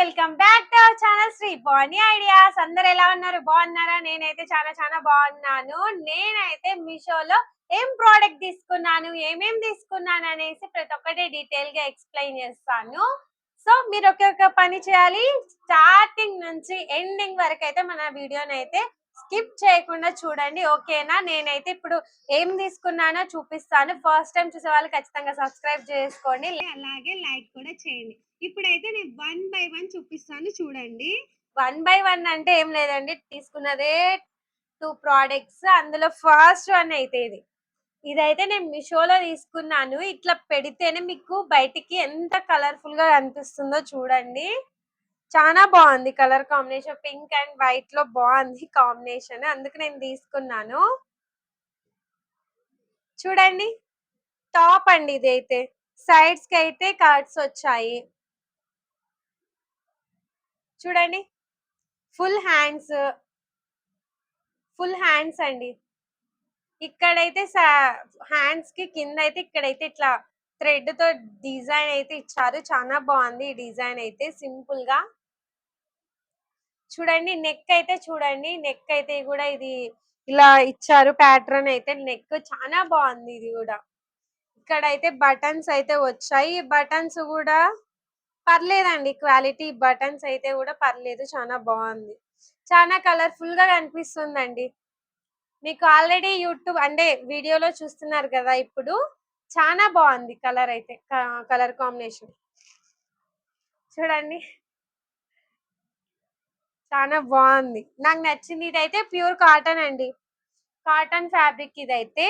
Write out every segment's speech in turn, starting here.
Welcome back to our channel Shri Bani ideas. అందరు ఎలా ఉన్నారు? బాగున్నారా? నేనైతే చాలా చాలా బాగున్నాను. నేనైతే మీషోలో ఏం ప్రోడక్ట్ తీసుకున్నాను, ఏమేం తీసుకున్నాను అనేసి ప్రతి ఒక్కటి డీటెయిల్ గా ఎక్స్ప్లెయిన్ చేస్తాను. సో మీరు ఒక్కొక్క పని చేయాలి, స్టార్టింగ్ నుంచి ఎండింగ్ వరకు అయితే మన వీడియోని అయితే స్కిప్ చేయకుండా చూడండి, ఓకేనా? నేనైతే ఇప్పుడు ఏం తీసుకున్నానో చూపిస్తాను. ఫస్ట్ టైం చూసే వాళ్ళు ఖచ్చితంగా సబ్స్క్రైబ్ చేసుకోండి, అలాగే లైక్ కూడా చేయండి. ఇప్పుడైతే నేను 1 బై 1 చూపిస్తాను, చూడండి. 1 బై 1 అంటే ఏం లేదండి, తీసుకున్నదే 2 ప్రోడక్ట్స్. అందులో ఫస్ట్ వన్ అయితే ఇదైతే నేను మీషోలో తీసుకున్నాను. ఇట్లా పెడితేనే మీకు బయటికి ఎంత కలర్ఫుల్ గా కనిపిస్తుందో చూడండి. చాలా బాగుంది colour combination, pink and white లో బాగుంది కాంబినేషన్, అందుకు నేను తీసుకున్నాను. చూడండి, టాప్ అండి ఇదైతే. సైడ్స్ కి అయితే కట్స్ వచ్చాయి. చూడండి, ఫుల్ హ్యాండ్స్, ఫుల్ హ్యాండ్స్ అండి. ఇక్కడైతే హ్యాండ్స్ కి కింద అయితే ఇక్కడైతే ఇట్లా థ్రెడ్ తో డిజైన్ అయితే ఇచ్చారు. చాలా బాగుంది ఈ డిజైన్ అయితే, సింపుల్ గా. చూడండి, నెక్ అయితే చూడండి, నెక్ అయితే కూడా ఇది ఇలా ఇచ్చారు ప్యాటర్న్ అయితే. నెక్ చాలా బాగుంది ఇది కూడా. ఇక్కడైతే బటన్స్ అయితే వచ్చాయి. బటన్స్ కూడా పర్లేదండి, క్వాలిటీ బటన్స్ అయితే కూడా పర్లేదు, చాలా బాగుంది. చాలా కలర్ఫుల్ గా కనిపిస్తుందండి. మీకు ఆల్రెడీ యూట్యూబ్ అంటే వీడియోలో చూస్తున్నారు కదా, ఇప్పుడు చాలా బాగుంది కలర్ అయితే, కలర్ కాంబినేషన్ చూడండి, చాలా బాగుంది. నాకు నచ్చింది. ఇదైతే ప్యూర్ కాటన్ అండి, కాటన్ ఫ్యాబ్రిక్ ఇదైతే.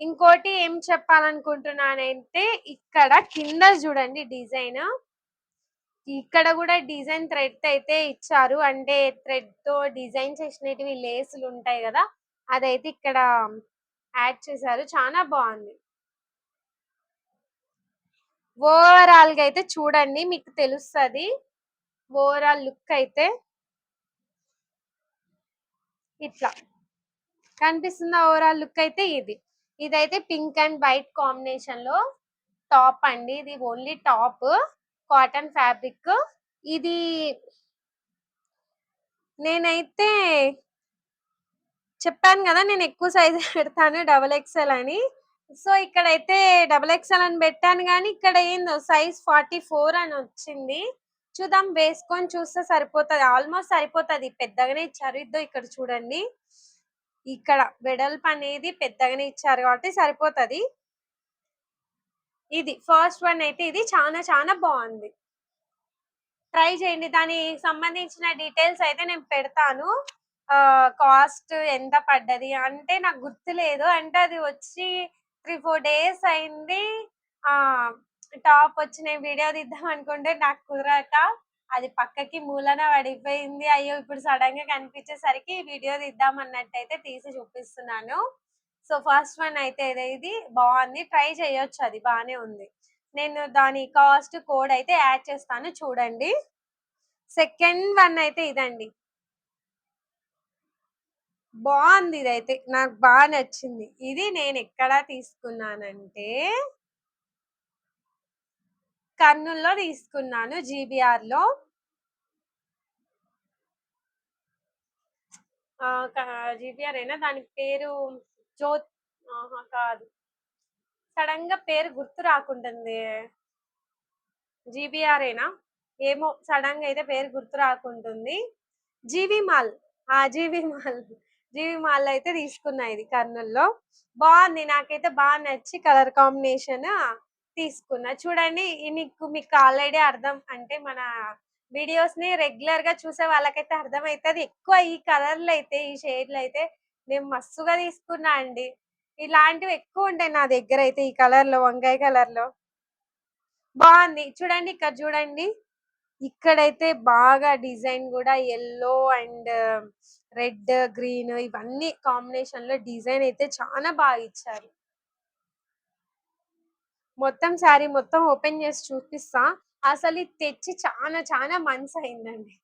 ఇంకోటి ఏం చెప్పాలనుకుంటున్నానంటే, ఇక్కడ కింద చూడండి డిజైన్, ఇక్కడ కూడా డిజైన్ థ్రెడ్ అయితే ఇచ్చారు. అంటే థ్రెడ్ తో డిజైన్ చేసినవి లేసులు ఉంటాయి కదా, అదైతే ఇక్కడ యాడ్ చేశారు. చాలా బాగుంది. ఓవరాల్ గా అయితే చూడండి, మీకు తెలుస్తుంది ఓవరాల్ లుక్ అయితే. ఇట్లా కనిపిస్తుందా ఓవరాల్ లుక్ అయితే? ఇదైతే పింక్ అండ్ వైట్ కాంబినేషన్ లో టాప్ అండి. ఇది ఓన్లీ టాప్, కాటన్ ఫ్యాబ్రిక్ ఇది. నేనైతే చెప్పాను కదా, నేను ఎక్కువ సైజ్ పెడతాను, XXL అని. సో ఇక్కడైతే XXL అని పెట్టాను, కానీ ఇక్కడ ఏందో సైజ్ 44 అని వచ్చింది. చూద్దాం, వేసుకొని చూస్తే సరిపోతుంది, ఆల్మోస్ట్ సరిపోతుంది. పెద్దగానే ఇచ్చారు. ఇద్దో ఇక్కడ చూడండి, ఇక్కడ వెడల్పు అనేది పెద్దగానే ఇచ్చారు కాబట్టి సరిపోతుంది. ఇది ఫస్ట్ వన్ అయితే, ఇది చాలా చాలా బాగుంది. ట్రై చేయండి. దానికి సంబంధించిన డీటెయిల్స్ అయితే నేను పెడతాను. కాస్ట్ ఎంత పడ్డది అంటే నాకు గుర్తులేదు, అంటే అది వచ్చి 3-4 డేస్ అయింది. ఆ టాప్ వచ్చిన వీడియో తీద్దాం అనుకుంటే నాకు కుదరక అది పక్కకి మూలన పడిపోయింది. అయ్యో, ఇప్పుడు సడన్ గా కనిపించేసరికి వీడియో తీద్దాం అన్నట్టయితే తీసి చూపిస్తున్నాను. సో ఫస్ట్ వన్ అయితే ఇది బాగుంది, ట్రై చేయొచ్చు, అది బాగానే ఉంది. నేను దాని కాస్ట్ కోడ్ అయితే యాడ్ చేస్తాను, చూడండి. సెకండ్ వన్ అయితే ఇదండి, బాగుంది. ఇదైతే నాకు బాగా నచ్చింది. ఇది నేను ఎక్కడ తీసుకున్నానంటే కర్నూలులో తీసుకున్నాను, జీబీఆర్ లో. జీబీఆర్ అయినా దాని పేరు జ్యోత్ కాదు, సడన్ గా పేరు గుర్తు రాకుంటుంది. జీబీఆర్ అయినా ఏమో, సడన్ గా అయితే పేరు గుర్తు రాకుంటుంది. జీవి మాల్, జీవి మాల్ అయితే తీసుకున్నా. ఇది కర్నూలులో బాగుంది, నాకైతే బాగా నచ్చి కలర్ కాంబినేషన్ తీసుకున్నా. చూడండి, మీకు ఆల్రెడీ అర్థం, అంటే మన వీడియోస్ ని రెగ్యులర్ గా చూసే వాళ్ళకైతే అర్థమవుతుంది. ఎక్కువ ఈ కలర్లు అయితే, ఈ షేడ్లు అయితే నేను మస్తుగా తీసుకున్నా అండి. ఇలాంటివి ఎక్కువ ఉంటాయి నా దగ్గర అయితే, ఈ కలర్ లో, వంకాయ కలర్ లో బాగుంది. చూడండి, ఇక్కడ చూడండి, ఇక్కడైతే బాగా డిజైన్ కూడా ఎల్లో అండ్ రెడ్, గ్రీన్ ఇవన్నీ కాంబినేషన్ లో డిజైన్ అయితే చాలా బాగా ఇచ్చారు. మొత్తం శారీ మొత్తం ఓపెన్ చేసి చూపిస్తా. అసలు ఇది తెచ్చి చాలా చాలా మంత్స్ అయిందండి.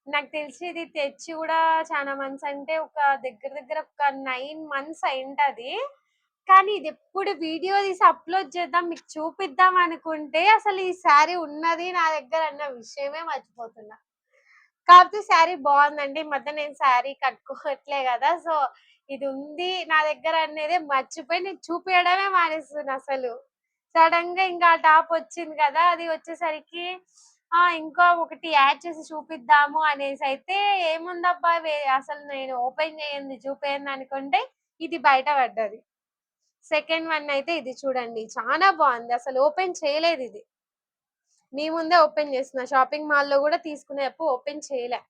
నాకు తెలిసి ఇది తెచ్చి కూడా చాలా మంత్స్ అంటే ఒక దగ్గర దగ్గర ఒక 9 మంత్స్ అయింటది. కానీ ఇది ఎప్పుడు వీడియో తీసి అప్లోడ్ చేద్దాం మీకు చూపిద్దాం అనుకుంటే అసలు ఈ శారీ ఉన్నది నా దగ్గర అన్న విషయమే మర్చిపోతున్నా. కాకపోతే శారీ బాగుందండి. ఈ మధ్య నేను శారీ కట్టుకోవట్లే కదా, సో ఇది ఉంది నా దగ్గర అనేది మర్చిపోయి నేను చూపించడమే మానేస్తున్నా అసలు. సడన్ గా ఇంకా ఆ టాప్ వచ్చింది కదా, అది వచ్చేసరికి ఇంకా ఒకటి యాడ్ చేసి చూపిద్దాము అనేసి అయితే ఏముందబ్బా అసలు నేను ఓపెన్ చేయండి చూపేయండి అనుకుంటే ఇది బయట పడ్డది. సెకండ్ వన్ అయితే ఇది చూడండి, చాలా బాగుంది. అసలు ఓపెన్ చేయలేదు ఇది, మీ ముందే ఓపెన్ చేస్తున్నా. షాపింగ్ మాల్ లో కూడా తీసుకునేటప్పుడు ఓపెన్ చేయలే.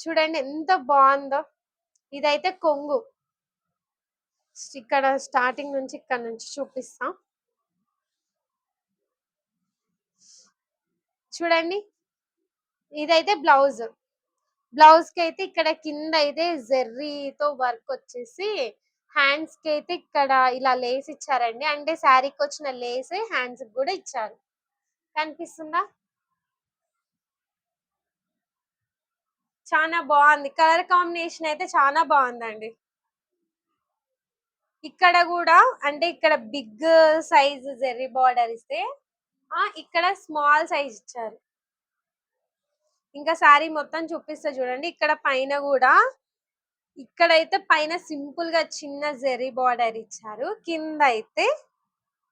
చూడండి ఎంత బాగుందో. ఇదైతే కొంగు. ఇక్కడ స్టార్టింగ్ నుంచి ఇక్కడ నుంచి చూపిస్తా చూడండి. ఇదైతే బ్లౌజ్. బ్లౌజ్ కి అయితే ఇక్కడ కింద అయితే జెర్రీతో వర్క్ వచ్చేసి, హ్యాండ్స్ కి అయితే ఇక్కడ ఇలా లేస్ ఇచ్చారండి. అంటే శారీకి వచ్చిన లేస్ హ్యాండ్స్ కూడా ఇచ్చారు. కనిపిస్తుందా? చాలా బాగుంది. కలర్ కాంబినేషన్ అయితే చాలా బాగుందండి. ఇక్కడ కూడా అంటే ఇక్కడ బిగ్ సైజ్ జెర్రీ బార్డర్ ఇస్తే ఇక్కడ స్మాల్ సైజ్ ఇచ్చారు. ఇంకా శారీ మొత్తం చూపిస్తా చూడండి. ఇక్కడ పైన కూడా ఇక్కడైతే పైన సింపుల్ గా చిన్న జెర్రీ బార్డర్ ఇచ్చారు. కింద అయితే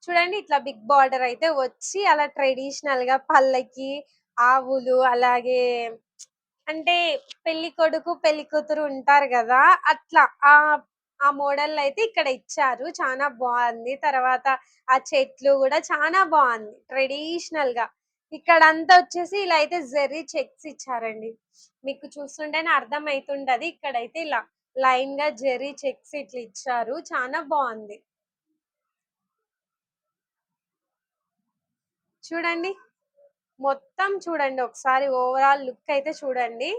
చూడండి ఇట్లా బిగ్ బార్డర్ అయితే వచ్చి అలా ట్రెడిషనల్ గా పల్లకి ఆవులు అలాగే అంటే పెళ్లి కొడుకు పెళ్లి కూతురు ఉంటారు కదా, అట్లా ఆ ఆ మోడల్ అయితే ఇక్కడ ఇచ్చారు. చాలా బాగుంది. తర్వాత ఆ చెట్లు కూడా చాలా బాగుంది ట్రెడిషనల్ గా. ఇక్కడ అంతా వచ్చేసి ఇలా అయితే జెర్రీ చెక్స్ ఇచ్చారండి. మీకు చూస్తుంటేనే అర్థం అవుతుంటది. ఇక్కడైతే ఇలా లైన్ గా జెర్రీ చెక్స్ ఇట్లా ఇచ్చారు. చాలా బాగుంది. చూడండి మొత్తం చూడండి ఒకసారి ఓవరాల్ లుక్ అయితే చూడండి.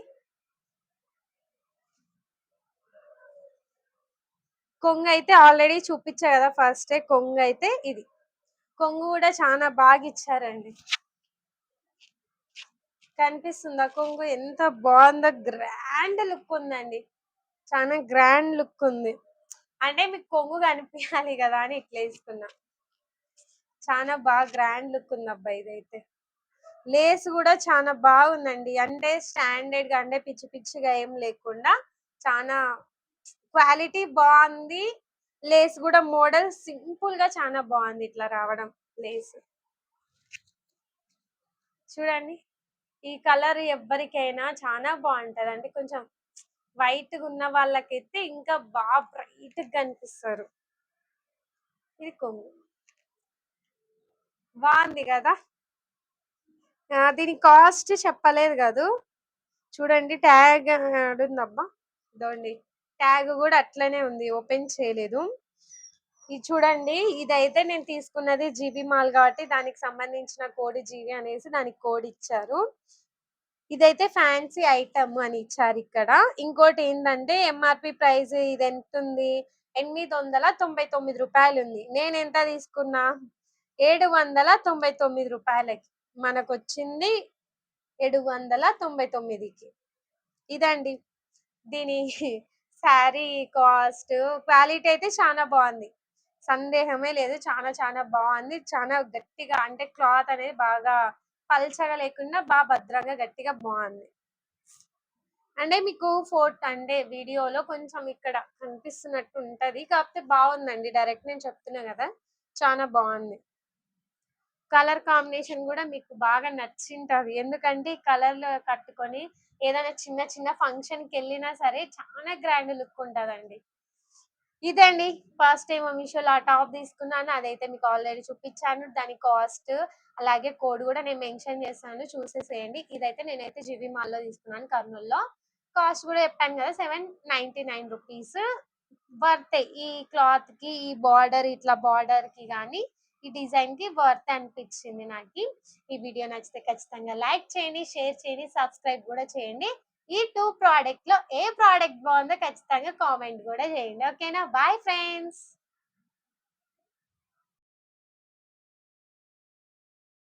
కొంగు అయితే ఆల్రెడీ చూపించా కదా ఫస్ట్. కొంగు అయితే ఇది. కొంగు కూడా చాలా బాగా ఇచ్చారండి. కనిపిస్తుందా కొంగు ఎంత బాగుందో? గ్రాండ్ లుక్ ఉందండి. చాలా గ్రాండ్ లుక్ ఉంది. అంటే మీకు కొంగు కనిపించాలి కదా అని ఇట్లా వేసుకున్నా. చాలా బాగా గ్రాండ్ లుక్ ఉంది అబ్బాయి ఇదైతే. లేస్ కూడా చాలా బాగుందండి. అంటే స్టాండర్డ్ గా అంటే పిచ్చి పిచ్చిగా ఏం లేకుండా చాలా క్వాలిటీ బాగుంది. లేస్ కూడా మోడల్ సింపుల్ గా చాలా బాగుంది ఇట్లా రావడం లేస్. చూడండి ఈ కలర్ ఎవ్వరికైనా చాలా బాగుంటది. అంటే కొంచెం వైట్ గా ఉన్న వాళ్ళకైతే ఇంకా బాగా బ్రైట్ గా కనిపిస్తారు. ఇది కొంగు బాగుంది కదా. దీని కాస్ట్ చెప్పలేదు కదూ. చూడండి ట్యాగ్ ఉందబ్బా, ఇదండి ట్యాగ్ కూడా అట్లనే ఉంది, ఓపెన్ చేయలేదు. ఇది చూడండి, ఇదైతే నేను తీసుకున్నది జీవి మాల్ కాబట్టి దానికి సంబంధించిన కోడ్ జీవి అనేసి దానికి కోడ్ ఇచ్చారు. ఇదైతే ఫ్యాన్సీ ఐటమ్ అని ఇచ్చారు ఇక్కడ. ఇంకోటి ఏంటంటే ఎంఆర్పి ప్రైస్ ఇది ఎంత ఉంది, 899 ఉంది. నేను ఎంత తీసుకున్నా, 799 రూపాయలకి మనకు వచ్చింది. 799కి ఇదండి దీని శారీ కాస్ట్. క్వాలిటీ అయితే చాలా బాగుంది, సందేహమే లేదు. చాలా చాలా బాగుంది. చాలా గట్టిగా అంటే క్లాత్ అనేది బాగా పల్చగా లేకుండా బాగా భద్రంగా గట్టిగా బాగుంది. అంటే మీకు ఫోటో అంటే వీడియోలో కొంచెం ఇక్కడ కనిపిస్తున్నట్టు ఉంటది, కాకపోతే బాగుందండి. డైరెక్ట్ నేను చెప్తున్నా కదా, చాలా బాగుంది. కలర్ కాంబినేషన్ కూడా మీకు బాగా నచ్చింటది. ఎందుకంటే ఈ కలర్ లో కట్టుకొని ఏదైనా చిన్న చిన్న ఫంక్షన్ కి వెళ్ళినా సరే చాలా గ్రాండ్ లుక్ ఉంటదండి. ఇదండి ఫస్ట్ టైం మీషోలో ఆ టాప్ తీసుకున్నాను. అదైతే మీకు ఆల్రెడీ చూపించాను. దాని కాస్ట్ అలాగే కోడ్ కూడా నేను మెన్షన్ చేస్తాను, చూసేసేయండి. ఇదైతే నేనైతే జీవి మాల్ లో తీసుకున్నాను కర్నూలులో. కాస్ట్ కూడా చెప్పాను కదా, 799 రూపీస్. వర్త్ ఈ క్లాత్ కి, ఈ బార్డర్ ఇట్లా బార్డర్ కి కానీ ఈ డిజైన్ కి వర్త్ అనిపించింది నాకు. ఈ వీడియో నచ్చితే ఖచ్చితంగా లైక్ చేయండి, షేర్ చేయండి, సబ్స్క్రైబ్ కూడా చేయండి. ఈ 2 ప్రోడక్ట్ లో ఏ ప్రోడక్ట్ బాగుందో ఖచ్చితంగా కామెంట్ కూడా చేయండి. ఓకేనా? Bye friends.